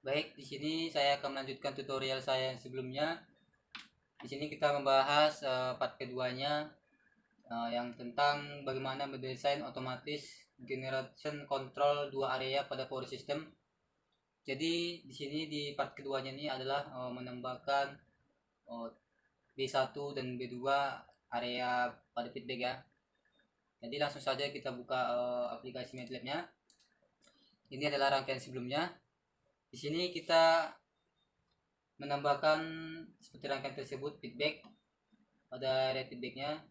Baik, di sini saya akan melanjutkan tutorial saya yang sebelumnya. Di sini kita membahas part keduanya yang tentang bagaimana mendesain otomatis generation control 2 area pada power system. Jadi di sini di part keduanya ini adalah menambahkan B1 dan B2 area pada feedback ya. Jadi langsung saja kita buka aplikasi MATLAB-nya. Ini adalah rangkaian sebelumnya. Di sini kita menambahkan seperti rangkaian tersebut feedback pada area feedbacknya.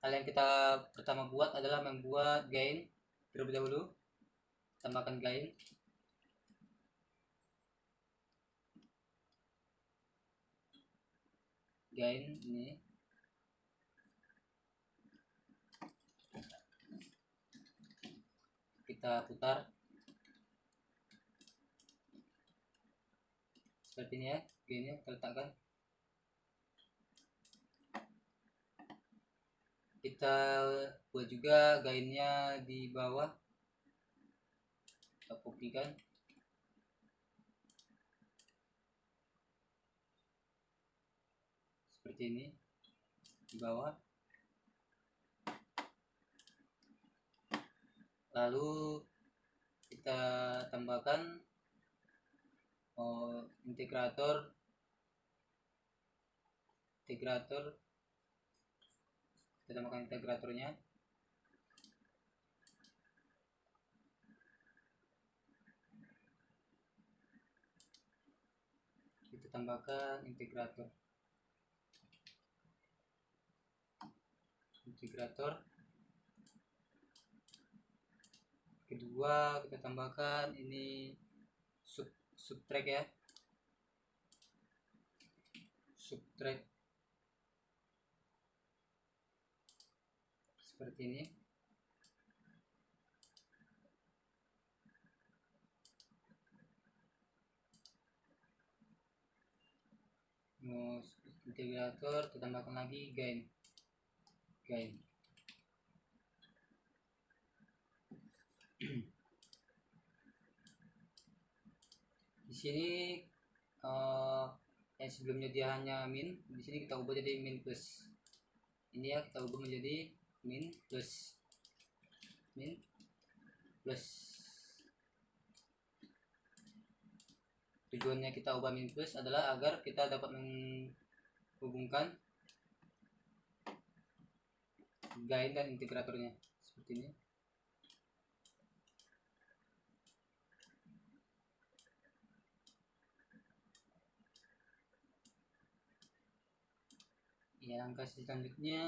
Hal yang kita pertama buat adalah membuat gain terlebih dahulu. Tambahkan gain. Gain ini. Kita putar. Seperti ini ya, gainnya kita letakkan. Kita buat juga gainnya di bawah. Kita kopikan. Seperti ini di bawah. Lalu kita tambahkan integrator. Kita tambahkan integratornya. Kita tambahkan integrator. Kedua kita tambahkan ini subtract ya, subtract seperti ini. Integrator kita tambahkan lagi gain. Di sini yang sebelumnya dia hanya min, di sini kita ubah jadi min plus. Ini ya, kita ubah menjadi min plus. Tujuannya kita ubah min plus adalah agar kita dapat menghubungkan gain dan integratornya seperti ini. Ya, langkah selanjutnya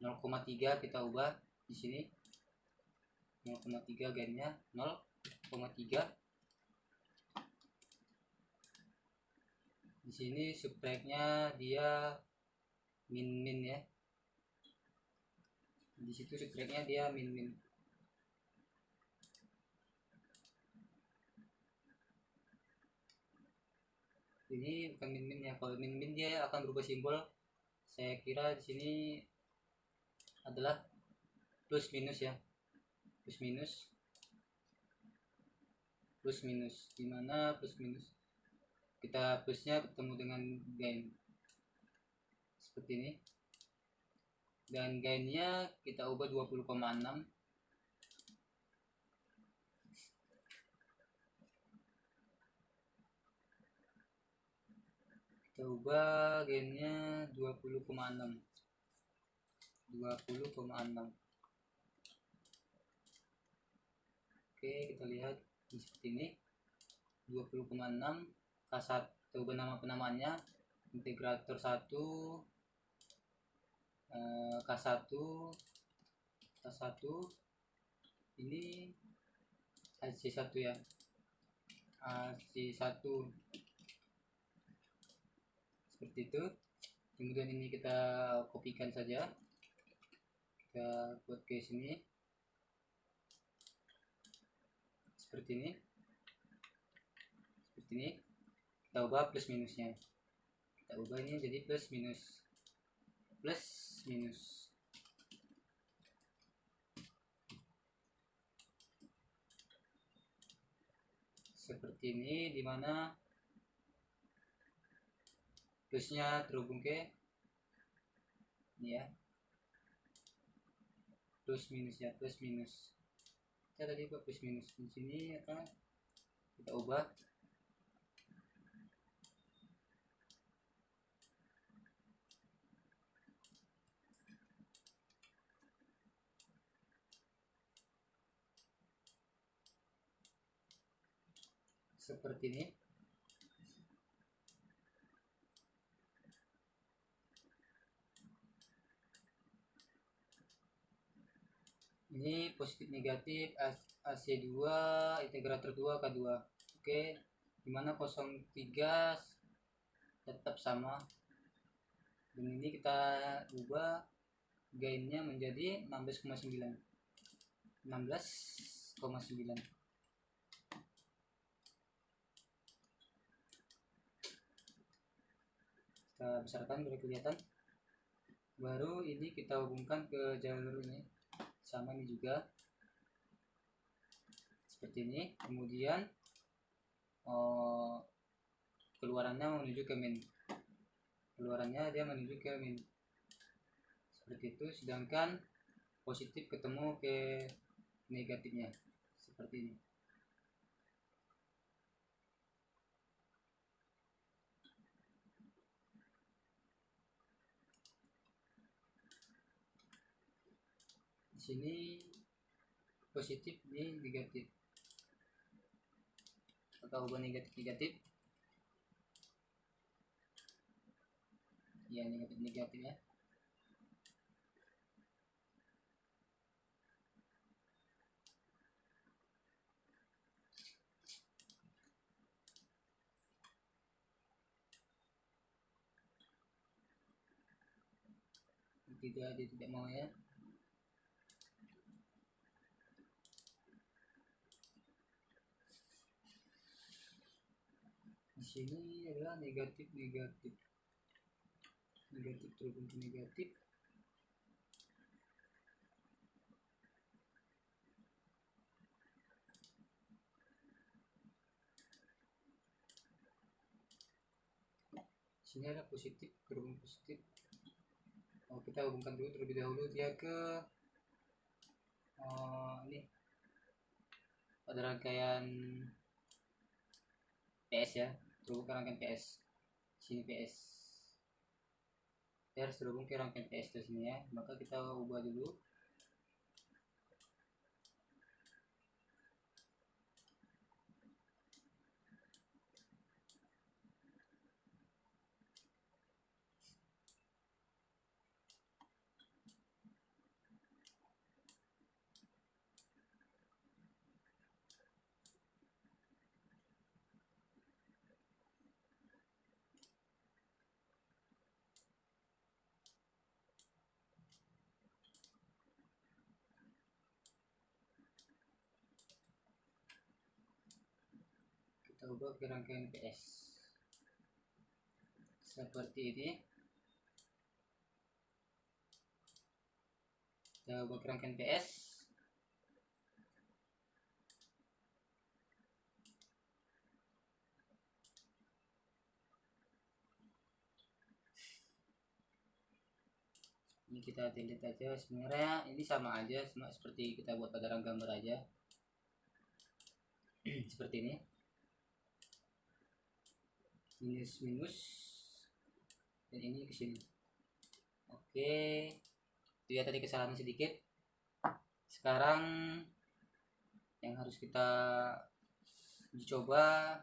(0,3) kita ubah di sini. 0,3 gainnya 0,3. Di sini subtract-nya dia min ya. Di situ subtract-nya dia min. Ini bukan min ya. Kalau min dia akan berubah simbol. Saya kira di sini adalah plus minus ya. Plus minus. Dimana plus minus? Kita plusnya ketemu dengan gain seperti ini. Dan gainnya kita ubah 20,6. Kita ubah gainnya 20,6. Oke, kita lihat seperti ini. 20,6 K1. Kita ubah nama penamaannya integrator 1 K1 ini AC1 ya, AC1 seperti itu. Kemudian ini kita kopikan saja, kita buat ke sini seperti ini. Kita ubah plus minusnya, kita ubah ini jadi plus minus. seperti ini, dimana plusnya terhubung ke ini ya, plus minus ya, plus minus. Kita tadi buat plus minus di sini akan kita ubah seperti ini. Ini positif negatif AC2 integrator 2 K2. Oke, dimana 03 tetap sama, dan ini kita ubah gainnya menjadi 16,9. Kita besarkan biar kelihatan. Baru ini kita hubungkan ke jalur ini, sama ini juga seperti ini. Kemudian keluarannya menuju ke min, keluarannya dia menuju ke min seperti itu, sedangkan positif ketemu ke negatifnya seperti ini. Di sini positif, ini negatif, atau ubah negatif ya, negatif ya. Dia tidak mau ya. Di sini adalah negatif terhubung ke negatif. Sini ada positif terhubung positif. Kita hubungkan dulu terlebih dahulu dia ke ini ada rangkaian PS ya, terhubung ke rangkaian PS. Sini PS, kita harus terhubung ke rangkaian PS di sini ya. Maka kita ubah dulu. Kita ubah ke rangkaian PS seperti ini. Kita ubah ke rangkaian PS. Ini kita delete aja. Sebenarnya ini sama aja, sama seperti kita buat pada gambar aja. Seperti ini, minus dan ini ke sini. Oke, itu ya tadi kesalahan sedikit. Sekarang yang harus kita coba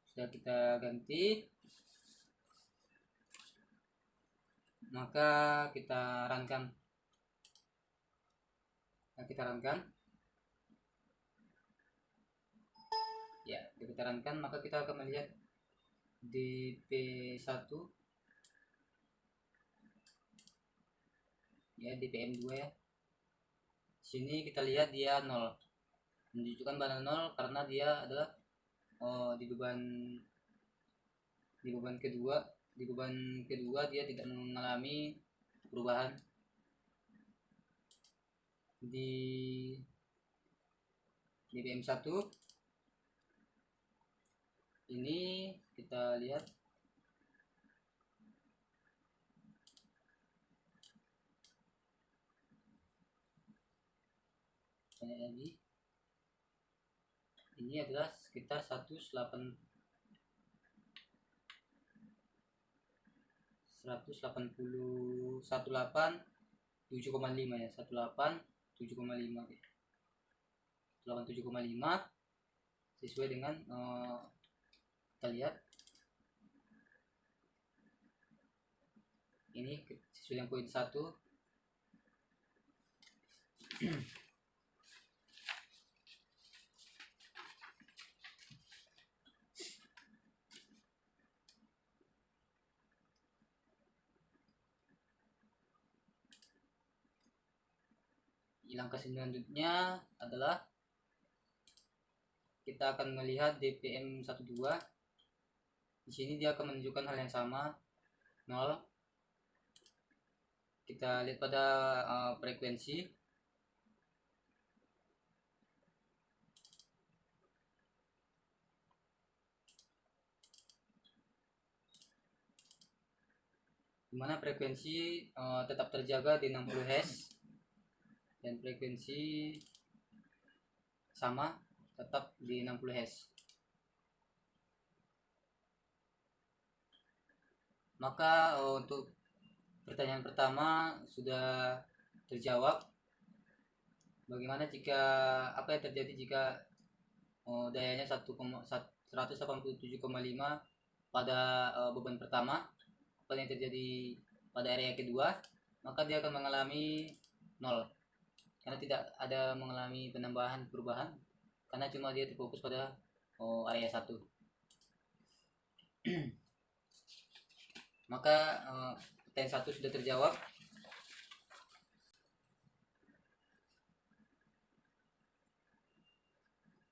sudah kita ganti, maka kita runkan. Ya, kita runkan, maka kita akan melihat di P1 ya, di PM2 ya. Sini kita lihat dia 0, menunjukkan mana 0 karena dia adalah di beban kedua dia tidak mengalami perubahan. Di PM1 Ini kita lihat lagi, ini adalah sekitar 180 187,5 ya, 187,5 187,5 sesuai dengan kita lihat ini sesuai dengan poin 1. Langkah selanjutnya adalah kita akan melihat DPM 12. Di sini dia akan menunjukkan hal yang sama, 0. Kita lihat pada frekuensi. Dimana frekuensi tetap terjaga di 60 Hz dan frekuensi sama tetap di 60 Hz. Maka untuk pertanyaan pertama sudah terjawab. Bagaimana jika apa yang terjadi jika dayanya 187,5 pada beban pertama? Apa yang terjadi pada area kedua? Maka dia akan mengalami 0 karena tidak ada mengalami perubahan karena cuma dia terfokus pada area 1. Maka pertanyaan 1 sudah terjawab.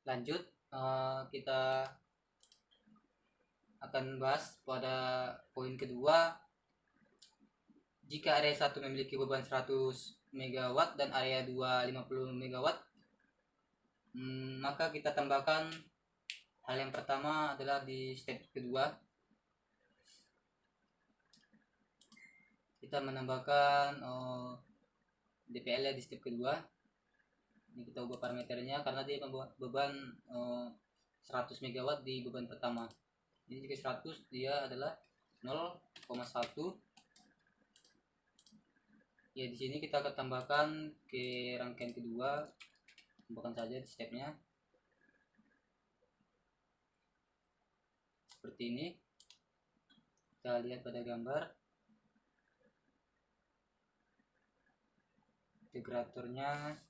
Lanjut, kita akan bahas pada poin kedua. Jika area 1 memiliki beban 100 MW dan area 2 50 MW, maka kita tambahkan hal yang pertama adalah di step kedua. Kita menambahkan DPL di step kedua. Ini kita ubah parameternya karena dia beban 100 MW di beban pertama. Ini jika 100 dia adalah 0,1. Ya, di sini kita akan tambahkan ke rangkaian kedua. Tambahkan saja di stepnya. Seperti ini. Kita lihat pada gambar. Integratornya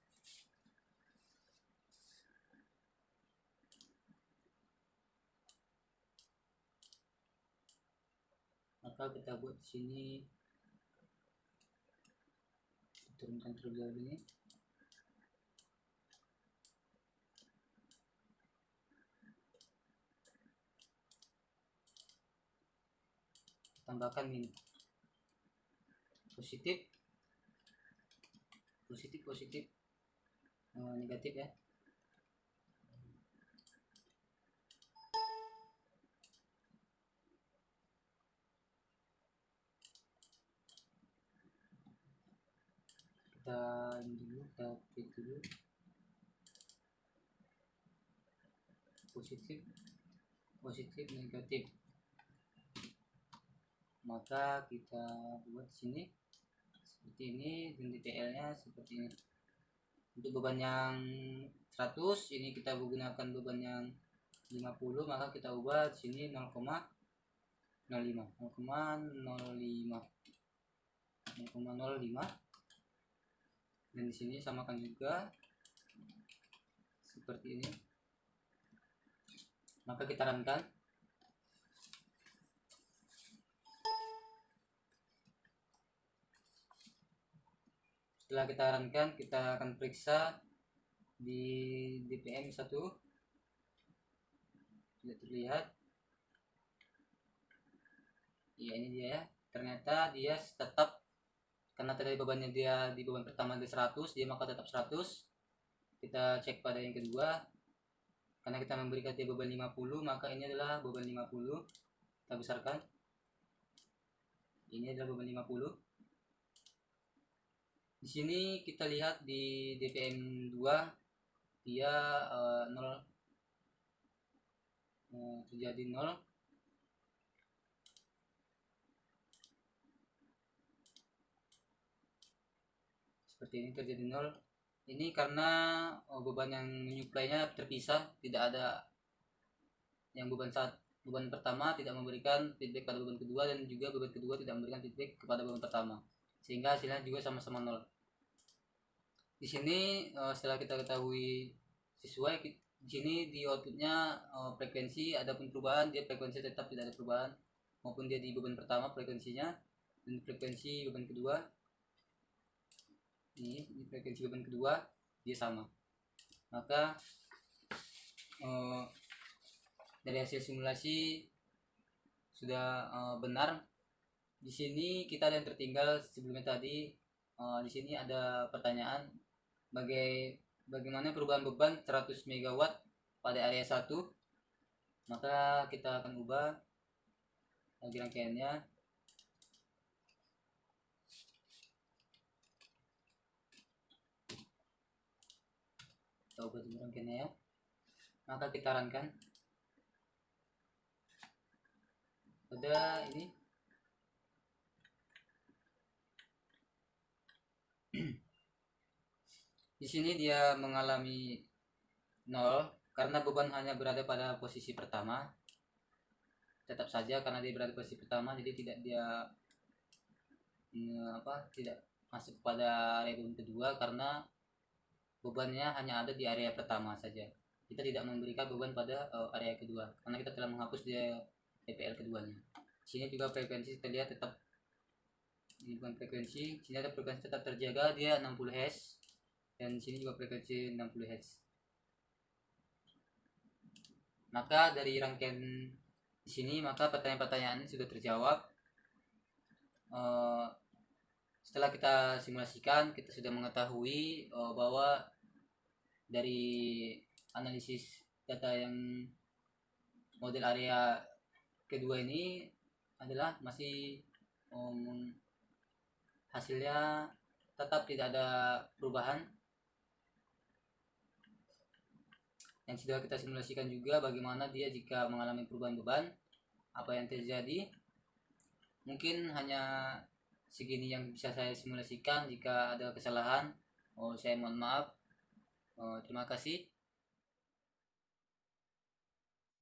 maka kita buat di sini, turunkan terlebih dahulu ini. Tambahkan min positif negatif ya. Kita ini dulu, kita klik dulu positif negatif. Maka kita buat sini seperti ini dan DPL nya seperti ini. Untuk beban yang 100 ini kita menggunakan beban yang 50, maka kita ubah di sini 0,05 dan di sini samakan juga seperti ini. Maka kita runkan. Setelah kita runkan, kita akan periksa di DPM 1. Tidak terlihat. Ya, ini dia ya. Ternyata dia tetap, karena tadi bebannya dia di beban pertama di 100, dia maka tetap 100. Kita cek pada yang kedua. karena kita memberikan dia beban 50, maka ini adalah beban 50. Kita besarkan, ini adalah beban 50. Di sini kita lihat di DPM 2 dia 0, terjadi 0. Seperti ini terjadi 0. Ini karena beban yang menyuplainya terpisah, tidak ada yang beban pertama tidak memberikan feedback pada beban kedua, dan juga beban kedua tidak memberikan feedback kepada beban pertama, sehingga hasilnya juga sama-sama 0. Di sini setelah kita ketahui sesuai, di sini di outputnya frekuensi adapun perubahan, dia frekuensi tetap tidak ada perubahan, maupun dia di beban pertama frekuensinya, dan frekuensi beban kedua ini frekuensi beban kedua dia sama. Maka dari hasil simulasi sudah benar. Di sini kita ada yang tertinggal sebelumnya tadi. Di sini ada pertanyaan, bagaimana perubahan beban 100 MW pada area 1. Maka kita akan ubah lagi rangkaiannya. Kita ubah dulu rangkaiannya ya. Maka kita runkan pada ini. Di sini dia mengalami 0 karena beban hanya berada pada posisi pertama. Tetap saja karena dia berada posisi pertama, jadi tidak tidak masuk kepada area beban kedua, karena bebannya hanya ada di area pertama saja. Kita tidak memberikan beban pada area kedua karena kita telah menghapus dia TPL keduanya. Sini juga frekuensi kita lihat tetap, ini bukan frekuensi, sini ada frekuensi tetap terjaga, dia 60 Hz, dan sini juga frekuensi 60 Hz. Maka dari rangkaian di sini, maka pertanyaan-pertanyaan sudah terjawab. Setelah kita simulasikan, kita sudah mengetahui bahwa dari analisis data yang model area kedua ini adalah masih hasilnya tetap tidak ada perubahan. Yang sudah kita simulasikan juga bagaimana dia jika mengalami perubahan beban, apa yang terjadi. Mungkin hanya segini yang bisa saya simulasikan. Jika ada kesalahan, saya mohon maaf. Terima kasih.